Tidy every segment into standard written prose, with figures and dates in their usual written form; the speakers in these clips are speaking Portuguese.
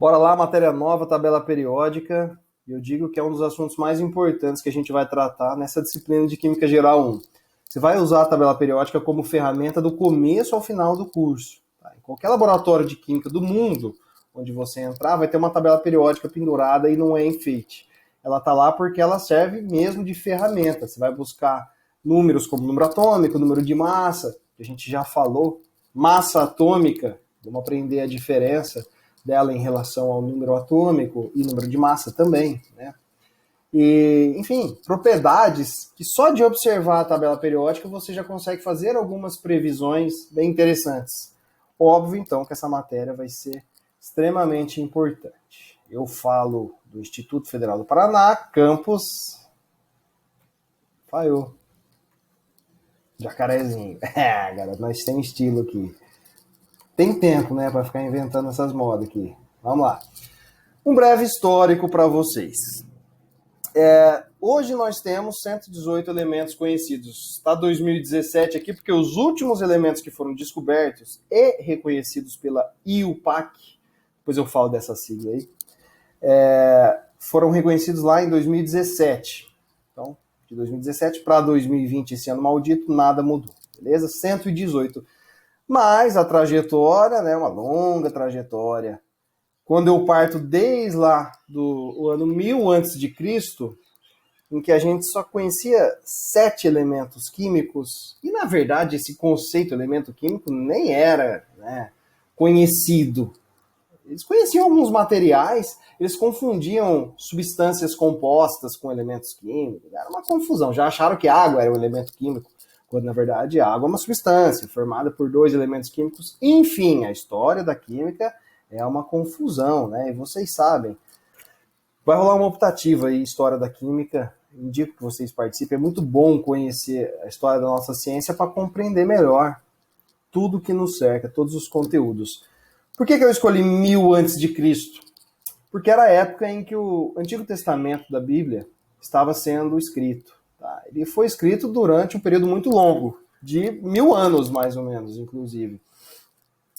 Bora lá, matéria nova, tabela periódica. Eu digo que é um dos assuntos mais importantes que a gente vai tratar nessa disciplina de Química Geral 1. Você vai usar a tabela periódica como ferramenta do começo ao final do curso. Tá? Em qualquer laboratório de química do mundo onde você entrar, vai ter uma tabela periódica pendurada e não é enfeite. Ela está lá porque ela serve mesmo de ferramenta. Você vai buscar números como número atômico, número de massa, que a gente já falou, massa atômica, vamos aprender a diferença dela em relação ao número atômico e número de massa também, né? E, enfim, propriedades que só de observar a tabela periódica você já consegue fazer algumas previsões bem interessantes. Óbvio, então, que essa matéria vai ser extremamente importante. Eu falo do Instituto Federal do Paraná, campus Falhou. Jacarezinho. Cara, nós temos estilo aqui. Tem tempo, né, para ficar inventando essas modas aqui. Vamos lá. Um breve histórico para vocês. Hoje nós temos 118 elementos conhecidos. Está 2017 aqui, porque os últimos elementos que foram descobertos e reconhecidos pela IUPAC, depois eu falo dessa sigla aí, foram reconhecidos lá em 2017. Então, de 2017 para 2020, esse ano maldito, nada mudou. Beleza? 118. Mas a trajetória, né, uma longa trajetória. Quando eu parto desde lá do ano 1000 a.C., em que a gente só conhecia 7 elementos químicos, e na verdade esse conceito elemento químico nem era, né, conhecido. Eles conheciam alguns materiais, eles confundiam substâncias compostas com elementos químicos, era uma confusão, já acharam que água era um elemento químico, quando na verdade a água é uma substância formada por 2 elementos químicos. Enfim, a história da química é uma confusão, né? E vocês sabem. Vai rolar uma optativa aí, História da Química, indico que vocês participem, é muito bom conhecer a história da nossa ciência para compreender melhor tudo que nos cerca, todos os conteúdos. Por que eu escolhi 1000 a.C.? Porque era a época em que o Antigo Testamento da Bíblia estava sendo escrito. Tá? Ele foi escrito durante um período muito longo, de 1000 anos mais ou menos, inclusive.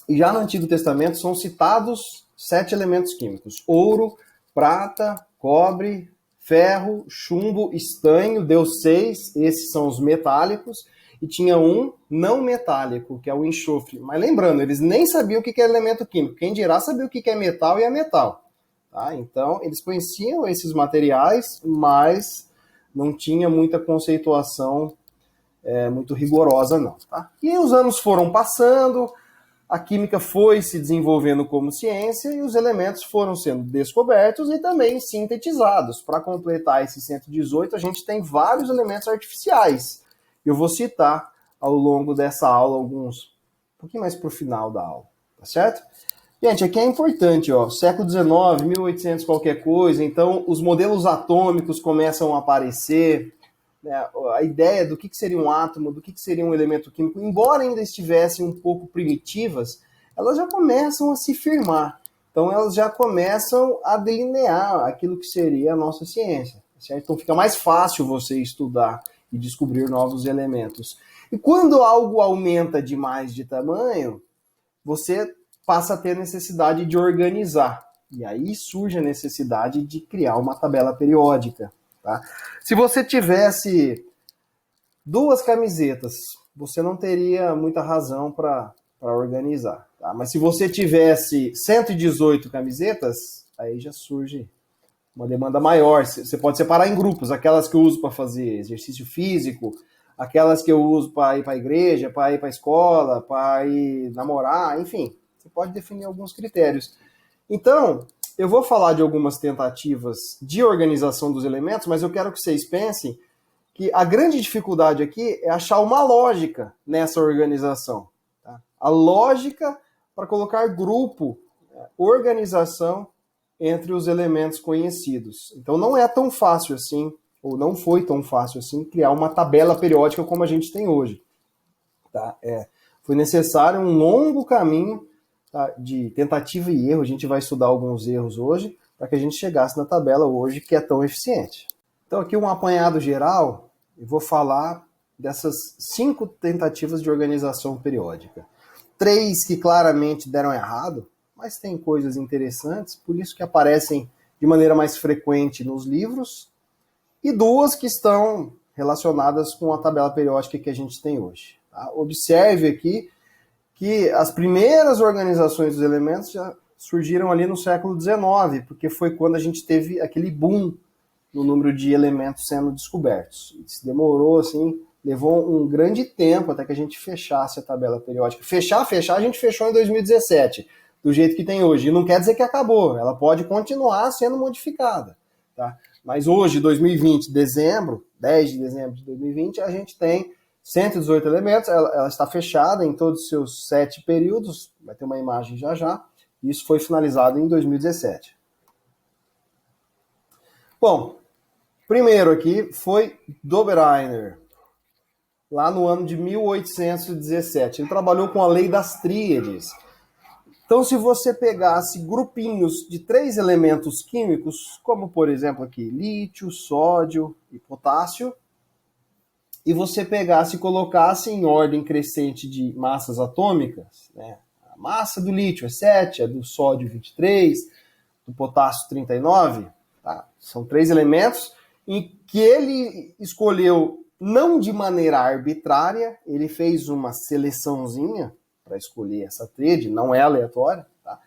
E já no Antigo Testamento são citados 7 elementos químicos: ouro, prata, cobre, ferro, chumbo, estanho, deu 6, esses são os metálicos, e tinha um não metálico, que é o enxofre. Mas lembrando, eles nem sabiam o que é elemento químico, quem dirá sabia o que é metal e é metal. Tá? Então, eles conheciam esses materiais, mas não tinha muita conceituação muito rigorosa, não. Tá? E os anos foram passando, a química foi se desenvolvendo como ciência e os elementos foram sendo descobertos e também sintetizados. Para completar esses 118, a gente tem vários elementos artificiais. Eu vou citar ao longo dessa aula alguns, um pouquinho mais para o final da aula, tá certo? Gente, aqui é importante, ó, século XIX, 1800 qualquer coisa, então os modelos atômicos começam a aparecer, né, a ideia do que seria um átomo, do que seria um elemento químico, embora ainda estivessem um pouco primitivas, elas já começam a se firmar. Então elas já começam a delinear aquilo que seria a nossa ciência, certo? Então fica mais fácil você estudar e descobrir novos elementos. E quando algo aumenta demais de tamanho, você passa a ter necessidade de organizar. E aí surge a necessidade de criar uma tabela periódica. Tá? Se você tivesse 2 camisetas, você não teria muita razão para organizar. Tá? Mas se você tivesse 118 camisetas, aí já surge uma demanda maior. Você pode separar em grupos, aquelas que eu uso para fazer exercício físico, aquelas que eu uso para ir para a igreja, para ir para a escola, para ir namorar, enfim. Você pode definir alguns critérios. Então, eu vou falar de algumas tentativas de organização dos elementos, mas eu quero que vocês pensem que a grande dificuldade aqui é achar uma lógica nessa organização. Tá? A lógica para colocar grupo, organização entre os elementos conhecidos. Então não é tão fácil assim, ou não foi tão fácil assim, criar uma tabela periódica como a gente tem hoje. Tá? Foi necessário um longo caminho, tá, de tentativa e erro. A gente vai estudar alguns erros hoje, para que a gente chegasse na tabela hoje que é tão eficiente. Então aqui um apanhado geral, eu vou falar dessas 5 tentativas de organização periódica. 3 que claramente deram errado, mas tem coisas interessantes, por isso que aparecem de maneira mais frequente nos livros, e duas que estão relacionadas com a tabela periódica que a gente tem hoje. Tá? Observe aqui que as primeiras organizações dos elementos já surgiram ali no século XIX, porque foi quando a gente teve aquele boom no número de elementos sendo descobertos. Isso demorou, assim, levou um grande tempo até que a gente fechasse a tabela periódica. Fechar, a gente fechou em 2017, do jeito que tem hoje. E não quer dizer que acabou, ela pode continuar sendo modificada. Tá? Mas hoje, 2020, 10 de dezembro de 2020, a gente tem 118 elementos, ela está fechada em todos os seus 7 períodos, vai ter uma imagem já já, e isso foi finalizado em 2017. Bom, primeiro aqui foi Dobereiner, lá no ano de 1817. Ele trabalhou com a lei das tríades. Então, se você pegasse grupinhos de 3 elementos químicos, como por exemplo aqui, lítio, sódio e potássio, e você pegasse e colocasse em ordem crescente de massas atômicas, né? A massa do lítio é 7, a do sódio 23, do potássio 39, tá? São 3 elementos em que ele escolheu não de maneira arbitrária, ele fez uma seleçãozinha para escolher essa tríade, não é aleatória, tá?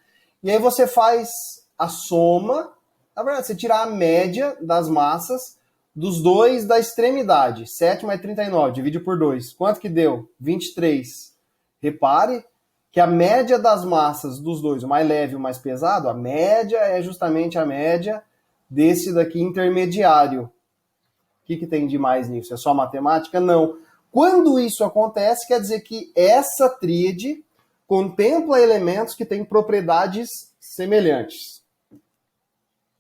E aí você faz a soma, na verdade, você tira a média das massas dos dois da extremidade, 7 mais 39, divide por 2. Quanto que deu? 23. Repare que a média das massas dos dois, o mais leve e o mais pesado, a média é justamente a média desse daqui intermediário. O que tem de mais nisso? É só matemática? Não. Quando isso acontece, quer dizer que essa tríade contempla elementos que têm propriedades semelhantes.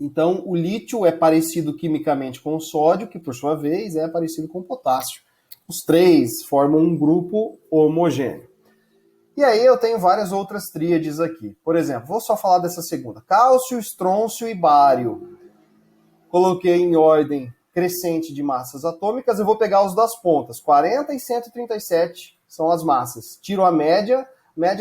Então, o lítio é parecido quimicamente com o sódio, que por sua vez é parecido com o potássio. Os 3 formam um grupo homogêneo. E aí eu tenho várias outras tríades aqui. Por exemplo, vou só falar dessa segunda. Cálcio, estrôncio e bário. Coloquei em ordem crescente de massas atômicas, eu vou pegar os das pontas. 40 e 137 são as massas. Tiro a média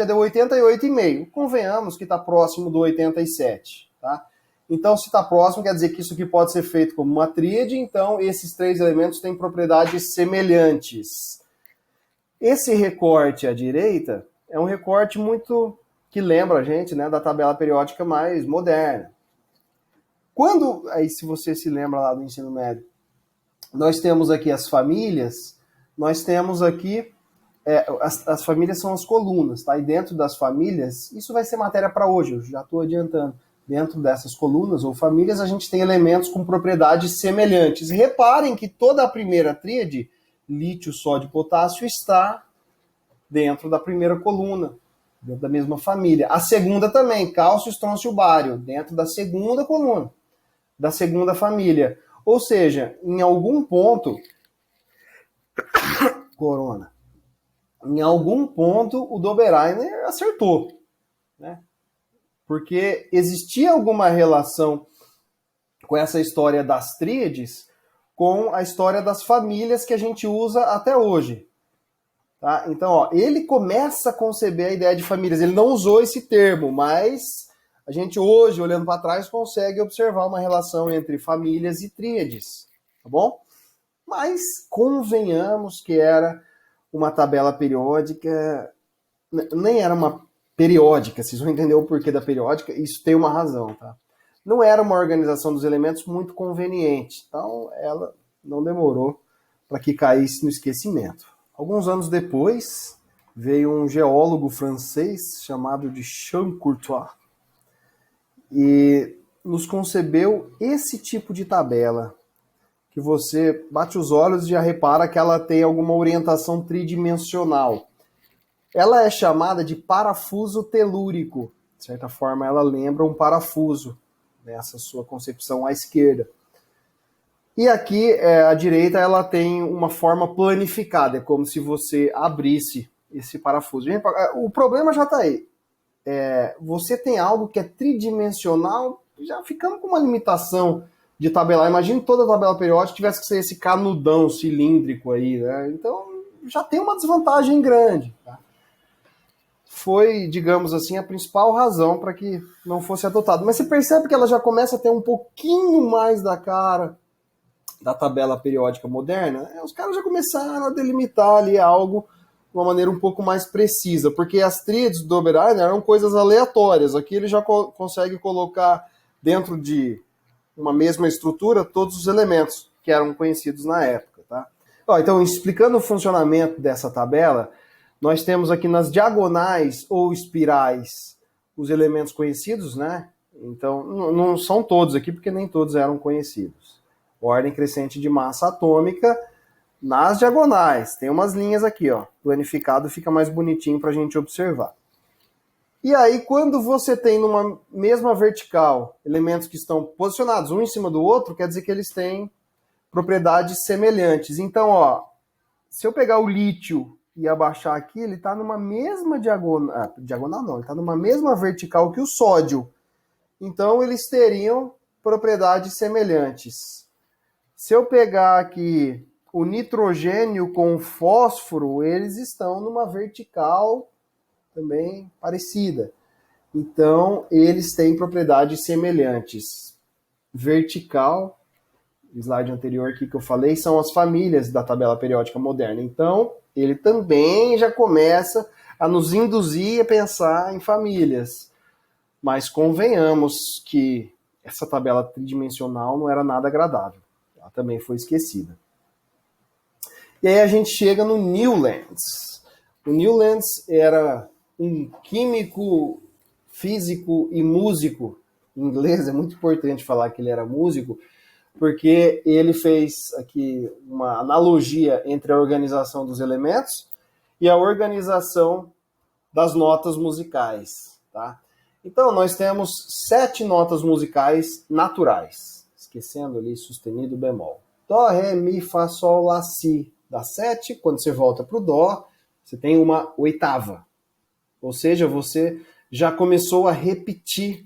deu 88,5. Convenhamos que está próximo do 87. Tá? Então, se está próximo, quer dizer que isso aqui pode ser feito como uma tríade, então esses 3 elementos têm propriedades semelhantes. Esse recorte à direita é um recorte muito que lembra a gente, né, da tabela periódica mais moderna. Quando, aí se você se lembra lá do ensino médio, nós temos aqui as famílias, nós temos aqui, as famílias são as colunas, tá? E dentro das famílias, isso vai ser matéria para hoje, eu já estou adiantando. Dentro dessas colunas ou famílias, a gente tem elementos com propriedades semelhantes. Reparem que toda a primeira tríade, lítio, sódio e potássio, está dentro da primeira coluna, dentro da mesma família. A segunda também, cálcio, estrôncio e bário, dentro da segunda coluna, da segunda família. Ou seja, em algum ponto, em algum ponto o Dobereiner acertou, né? Porque existia alguma relação com essa história das tríades com a história das famílias que a gente usa até hoje. Tá? Então, ó, ele começa a conceber a ideia de famílias. Ele não usou esse termo, mas a gente hoje, olhando para trás, consegue observar uma relação entre famílias e tríades. Tá bom? Mas convenhamos que era uma tabela periódica, nem era uma periódica, vocês vão entender o porquê da periódica, isso tem uma razão, tá? Não era uma organização dos elementos muito conveniente, então ela não demorou para que caísse no esquecimento. Alguns anos depois, veio um geólogo francês chamado de Champ-Courtois e nos concebeu esse tipo de tabela, que você bate os olhos e já repara que ela tem alguma orientação tridimensional. Ela é chamada de parafuso telúrico. De certa forma, ela lembra um parafuso, nessa sua concepção à esquerda. E aqui, à direita, ela tem uma forma planificada. É como se você abrisse esse parafuso. O problema já está aí. Você tem algo que é tridimensional, já ficamos com uma limitação de tabelar. Imagine toda a tabela periódica tivesse que ser esse canudão cilíndrico aí, né? Então, já tem uma desvantagem grande, tá? foi, digamos assim, a principal razão para que não fosse adotado. Mas você percebe que ela já começa a ter um pouquinho mais da cara da tabela periódica moderna? Os caras já começaram a delimitar ali algo de uma maneira um pouco mais precisa, porque as tríades do Oberheim eram coisas aleatórias. Aqui ele já consegue colocar dentro de uma mesma estrutura todos os elementos que eram conhecidos na época. Tá? Então, explicando o funcionamento dessa tabela, nós temos aqui nas diagonais ou espirais os elementos conhecidos, né? Então, não são todos aqui, porque nem todos eram conhecidos. Ordem crescente de massa atômica nas diagonais. Tem umas linhas aqui, ó. Planificado fica mais bonitinho para a gente observar. E aí, quando você tem numa mesma vertical elementos que estão posicionados um em cima do outro, quer dizer que eles têm propriedades semelhantes. Então, ó, se eu pegar o lítio e abaixar aqui, ele está numa mesma diagonal. Diagonal não, ele está numa mesma vertical que o sódio. Então, eles teriam propriedades semelhantes. Se eu pegar aqui o nitrogênio com o fósforo, eles estão numa vertical também parecida. Então, eles têm propriedades semelhantes. Vertical, slide anterior aqui que eu falei, são as famílias da tabela periódica moderna. Então, ele também já começa a nos induzir a pensar em famílias. Mas convenhamos que essa tabela tridimensional não era nada agradável. Ela também foi esquecida. E aí a gente chega no Newlands. O Newlands era um químico, físico e músico. Em inglês é muito importante falar que ele era músico, porque ele fez aqui uma analogia entre a organização dos elementos e a organização das notas musicais. Tá? Então, nós temos 7 notas musicais naturais, esquecendo ali sustenido bemol. Dó, ré, mi, fá, sol, lá, si. Dá 7, quando você volta para o dó, você tem uma oitava. Ou seja, você já começou a repetir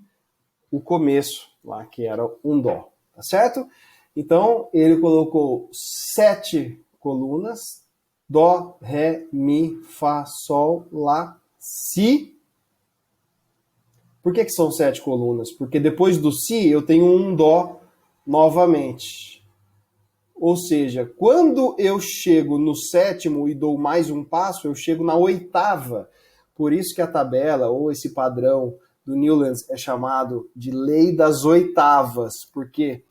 o começo, lá que era um dó. Tá certo? Então, ele colocou 7 colunas. Dó, ré, mi, fá, sol, lá, si. Por que são 7 colunas? Porque depois do si, eu tenho um dó novamente. Ou seja, quando eu chego no 7º e dou mais um passo, eu chego na 8ª. Por isso que a tabela, ou esse padrão do Newlands, é chamado de lei das oitavas, porque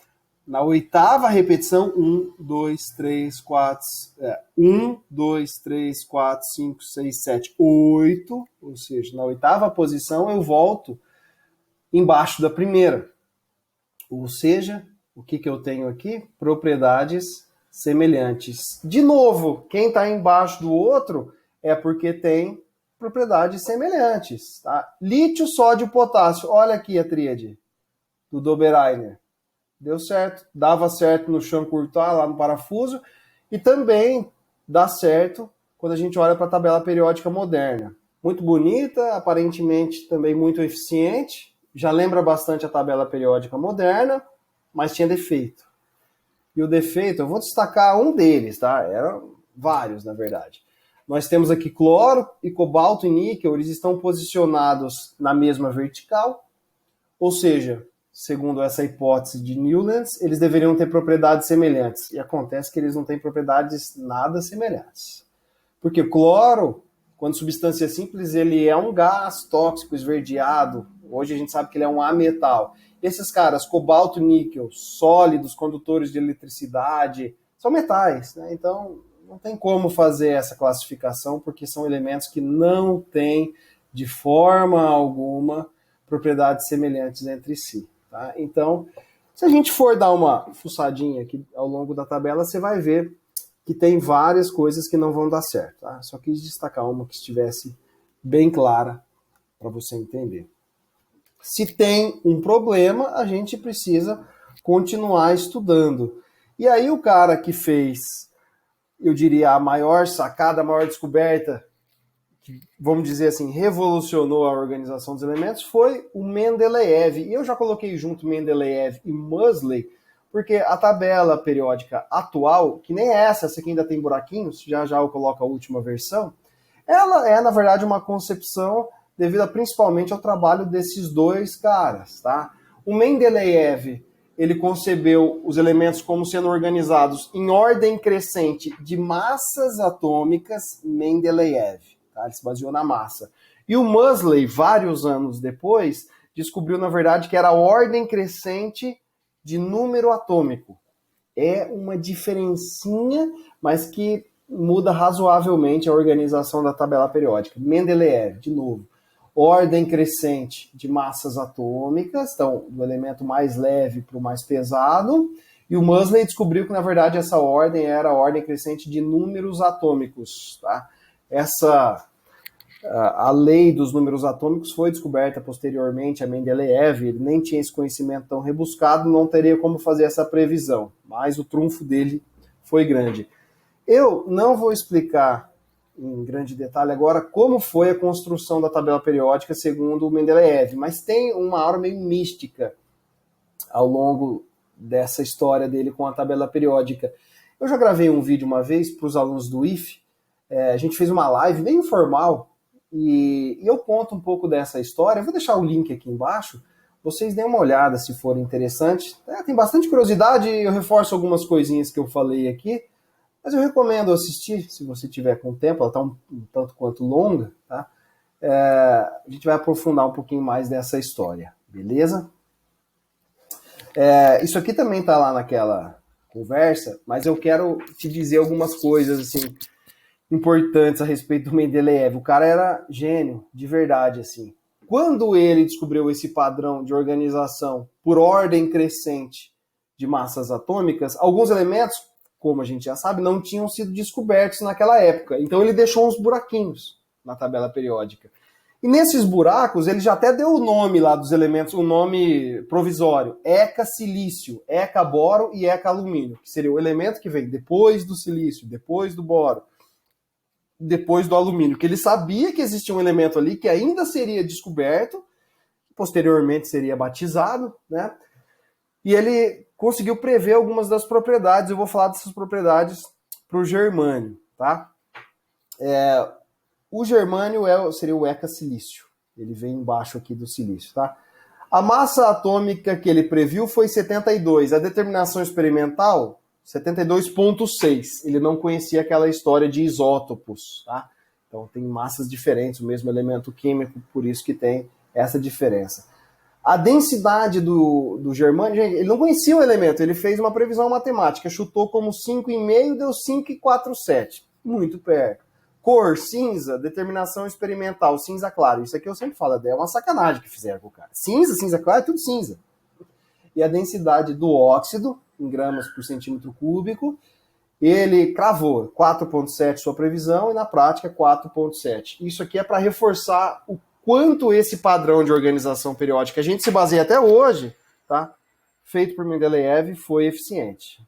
na 8ª repetição, 1, 2, 3, 4, 1, 2, 3, 4, 5, 6, 7, 8, ou seja, na 8ª posição eu volto embaixo da primeira. Ou seja, o que eu tenho aqui? Propriedades semelhantes. De novo, quem está embaixo do outro é porque tem propriedades semelhantes. Tá? Lítio, sódio, potássio. Olha aqui a tríade do Dobereiner. Deu certo. Dava certo no Champ-Courtois, lá no parafuso. E também dá certo quando a gente olha para a tabela periódica moderna. Muito bonita, aparentemente também muito eficiente. Já lembra bastante a tabela periódica moderna, mas tinha defeito. E o defeito, eu vou destacar um deles, tá? Eram vários, na verdade. Nós temos aqui cloro e cobalto e níquel, eles estão posicionados na mesma vertical, ou seja, segundo essa hipótese de Newlands, eles deveriam ter propriedades semelhantes. E acontece que eles não têm propriedades nada semelhantes. Porque o cloro, quando substância simples, ele é um gás tóxico esverdeado. Hoje a gente sabe que ele é um ametal. Esses caras, cobalto, níquel, sólidos, condutores de eletricidade, são metais, né? Então, não tem como fazer essa classificação, porque são elementos que não têm, de forma alguma, propriedades semelhantes entre si. Tá? Então, se a gente for dar uma fuçadinha aqui ao longo da tabela, você vai ver que tem várias coisas que não vão dar certo. Tá? Só quis destacar uma que estivesse bem clara para você entender. Se tem um problema, a gente precisa continuar estudando. E aí o cara que fez, eu diria, a maior sacada, a maior descoberta, que, vamos dizer assim, revolucionou a organização dos elementos, foi o Mendeleev. E eu já coloquei junto Mendeleev e Moseley, porque a tabela periódica atual, que nem essa aqui ainda tem buraquinhos, já já eu coloco a última versão, Ela é, na verdade, uma concepção devido principalmente ao trabalho desses dois caras, tá? O Mendeleev, ele concebeu os elementos como sendo organizados em ordem crescente de massas atômicas. Mendeleev, tá? Ele se baseou na massa. E o Moseley, vários anos depois, descobriu, na verdade, que era a ordem crescente de número atômico. É uma diferencinha, mas que muda razoavelmente a organização da tabela periódica. Mendeleev, de novo, ordem crescente de massas atômicas, então, do elemento mais leve para o mais pesado, e o Moseley descobriu que, na verdade, essa ordem era a ordem crescente de números atômicos. Tá? A lei dos números atômicos foi descoberta posteriormente a Mendeleev, ele nem tinha esse conhecimento tão rebuscado, não teria como fazer essa previsão, mas o trunfo dele foi grande. Eu não vou explicar em grande detalhe agora como foi a construção da tabela periódica segundo o Mendeleev, mas tem uma aura meio mística ao longo dessa história dele com a tabela periódica. Eu já gravei um vídeo uma vez para os alunos do IF, a gente fez uma live bem informal, e eu conto um pouco dessa história. Eu vou deixar o link aqui embaixo, vocês deem uma olhada se for interessante. Tem bastante curiosidade, eu reforço algumas coisinhas que eu falei aqui, mas eu recomendo assistir, se você tiver com tempo, ela está um tanto quanto longa, tá? A gente vai aprofundar um pouquinho mais dessa história, beleza? Isso aqui também está lá naquela conversa, mas eu quero te dizer algumas coisas assim importantes a respeito do Mendeleev. O cara era gênio, de verdade, assim. Quando ele descobriu esse padrão de organização por ordem crescente de massas atômicas, alguns elementos, como a gente já sabe, não tinham sido descobertos naquela época. Então ele deixou uns buraquinhos na tabela periódica. E nesses buracos, ele já até deu o nome lá dos elementos, o nome provisório, Eca-silício, Eca-boro e Eca-alumínio, que seria o elemento que vem depois do silício, depois do boro, depois do alumínio, que ele sabia que existia um elemento ali que ainda seria descoberto, posteriormente seria batizado, né? E ele conseguiu prever algumas das propriedades. Eu vou falar dessas propriedades para o germânio, tá? O germânio seria o Eca-silício. Ele vem embaixo aqui do silício, tá? A massa atômica que ele previu foi 72. A determinação experimental, 72,6. Ele não conhecia aquela história de isótopos, tá? Então tem massas diferentes, o mesmo elemento químico, por isso que tem essa diferença. A densidade do germânio, gente, ele não conhecia o elemento, ele fez uma previsão matemática, chutou como 5,5, deu 5,47. Muito perto. Cor, cinza, determinação experimental, cinza claro. Isso aqui eu sempre falo, é uma sacanagem que fizeram com o cara. Cinza, cinza claro, é tudo cinza. E a densidade do óxido, em gramas por centímetro cúbico, ele cravou 4,7 sua previsão e na prática 4,7. Isso aqui é para reforçar o quanto esse padrão de organização periódica, a gente se baseia até hoje, tá? Feito por Mendeleev, foi eficiente.